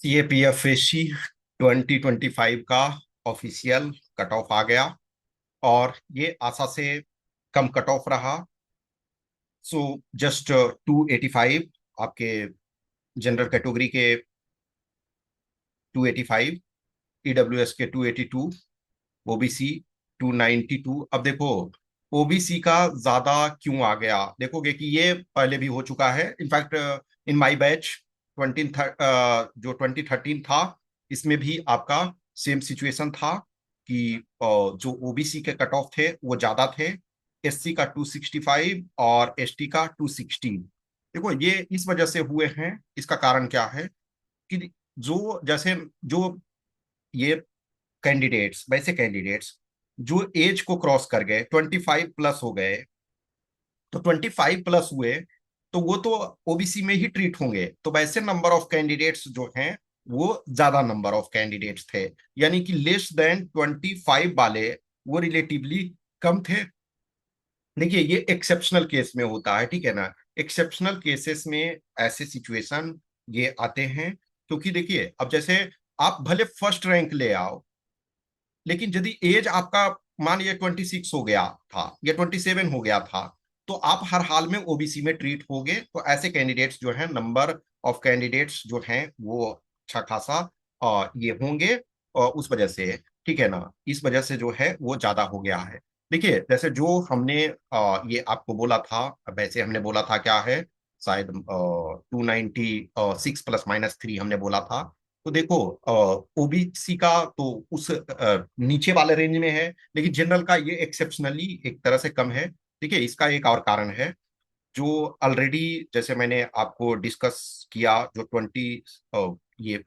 CAPFSC 2025 का official cut off आ गया और ये आशा से कम कट ऑफ रहा। सो जस्ट 285 आपके जनरल कैटेगरी के 285, ईडब्ल्यूएस के 282, ओबीसी 292। अब देखो ओबीसी का ज्यादा क्यों आ गया, देखोगे कि ये पहले भी हो चुका है। इनफैक्ट इन माय बैच 20 जो 2013 था, इसमें भी आपका सेम सिचुएशन था कि जो ओबीसी के कट ऑफ थे वो ज्यादा थे। एससी का 265 और एसटी का 216। देखो ये इस वजह से हुए हैं। इसका कारण क्या है कि जो जैसे जो ये कैंडिडेट्स, वैसे कैंडिडेट्स जो एज को क्रॉस कर गए, 25 प्लस हो गए, तो 25 प्लस हुए तो वो तो ओबीसी में ही ट्रीट होंगे। तो वैसे नंबर ऑफ कैंडिडेट्स जो हैं वो ज्यादा नंबर ऑफ कैंडिडेट्स थे, यानी कि लेस देन 25 वाले वो रिलेटिवली कम थे। देखिए ये एक्सेप्शनल केस में होता है, ठीक है ना। एक्सेप्शनल केसेस में ऐसे सिचुएशन ये आते हैं, क्योंकि देखिए अब जैसे आप भले फर्स्ट रैंक ले आओ, लेकिन यदि एज आपका मान लिया 26 हो गया था या 27 हो गया था, तो आप हर हाल में ओबीसी में ट्रीट होगे। तो ऐसे कैंडिडेट्स जो हैं, नंबर ऑफ कैंडिडेट्स जो हैं वो अच्छा खासा ये होंगे, और उस वजह से, ठीक है ना, इस वजह से जो है वो ज्यादा हो गया है। देखिए जैसे जो हमने ये आपको बोला था, वैसे हमने बोला था क्या है, शायद 296 +- 3 हमने बोला था। तो देखो ओबीसी का तो उस नीचे वाले रेंज में है, लेकिन जनरल का ये एक्सेप्शनली एक तरह से कम है। देखिए इसका एक और कारण है, जो ऑलरेडी जैसे मैंने आपको डिस्कस किया, जो ये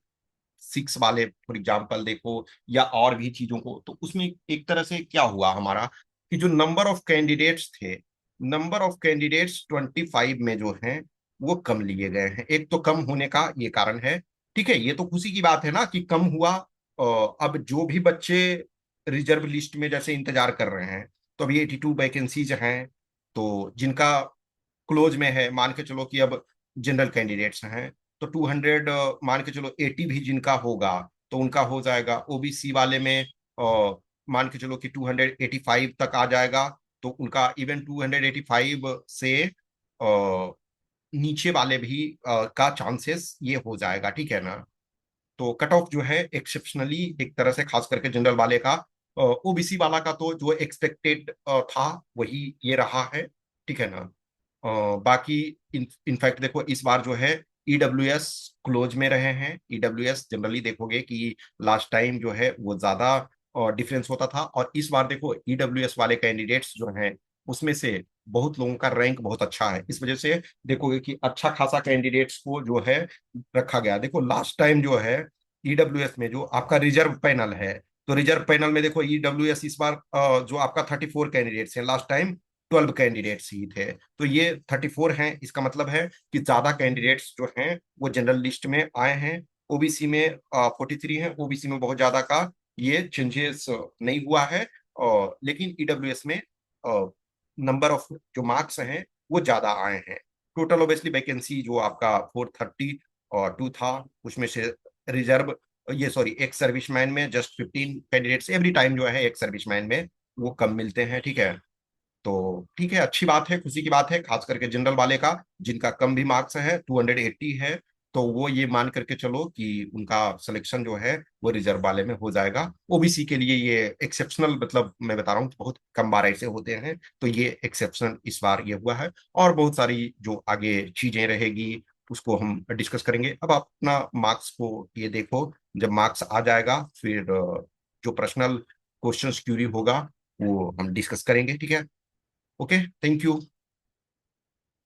6 वाले फॉर एग्जांपल देखो, या और भी चीजों को, तो उसमें एक तरह से क्या हुआ हमारा कि जो नंबर ऑफ कैंडिडेट्स थे, नंबर ऑफ कैंडिडेट्स 25 में जो हैं वो कम लिए गए हैं। एक तो कम होने का ये कारण है, ठीक है, ये तो खुशी की बात है ना कि कम हुआ। अब जो भी बच्चे रिजर्व लिस्ट में जैसे इंतजार कर रहे हैं, तो अभी 82 वैकेंसीज हैं, तो जिनका क्लोज में है, मान के चलो कि अब जनरल कैंडिडेट्स हैं, तो 200, मान के चलो 80 भी जिनका होगा तो उनका हो जाएगा। ओबीसी वाले में मान के चलो कि 285 तक आ जाएगा, तो उनका इवन 285 से नीचे वाले भी का चांसेस ये हो जाएगा, ठीक है ना। तो कट ऑफ जो है एक्सेप्शनली एक तरह से, खास करके जनरल वाले का, ओबीसी वाला का तो जो एक्सपेक्टेड था वही ये रहा है, ठीक है ना। बाकी इनफैक्ट देखो इस बार जो है ईडब्ल्यूएस क्लोज में रहे हैं। ईडब्ल्यूएस जनरली देखोगे कि लास्ट टाइम जो है वो ज्यादा डिफरेंस होता था, और इस बार देखो ईडब्ल्यूएस वाले कैंडिडेट्स जो हैं उसमें से बहुत लोगों का रैंक बहुत अच्छा है। इस वजह से देखोगे कि अच्छा खासा कैंडिडेट्स को जो है रखा गया। देखो लास्ट टाइम जो है ईडब्ल्यूएस में जो आपका रिजर्व पैनल है, तो रिजर्व पैनल में देखो ईडब्ल्यूएस इस बार जो आपका 34 कैंडिडेट्स हैं, लास्ट टाइम 12 कैंडिडेट्स ही थे, तो ये 34 हैं। इसका मतलब है कि ज्यादा कैंडिडेट्स जो हैं वो जनरल लिस्ट में आए हैं। ओबीसी में 43 हैं, ओबीसी में बहुत ज्यादा का ये चेंजेस नहीं हुआ है। लेकिन ईडब्ल्यूएस में नंबर ऑफ जो मार्क्स हैं वो ज्यादा आए हैं। टोटल ओबियसली वैकेंसी जो आपका 432 था, उसमें से रिजर्व, ये सॉरी, एक सर्विसमैन में जस्ट 15 कैंडिडेट्स एवरी टाइम जो है एक सर्विसमैन में वो कम मिलते हैं, ठीक है। तो ठीक है, अच्छी बात है, खुशी की बात है, खास करके जनरल वाले का जिनका कम भी मार्क्स है, 280 है, तो वो ये मान करके चलो कि उनका सिलेक्शन जो है वो रिजर्व वाले में हो जाएगा। ओबीसी के लिए ये एक्सेप्शनल, मतलब मैं बता रहा हूँ बहुत कम बार ऐसे होते हैं, तो ये एक्सेप्शनल इस बार ये हुआ है। और बहुत सारी जो आगे चीजें रहेगी उसको हम डिस्कस करेंगे। अब आप अपना मार्क्स को ये देखो, जब मार्क्स आ जाएगा फिर जो पर्सनल क्वेश्चंस क्यूरी होगा वो हम डिस्कस करेंगे, ठीक है। Okay, thank you.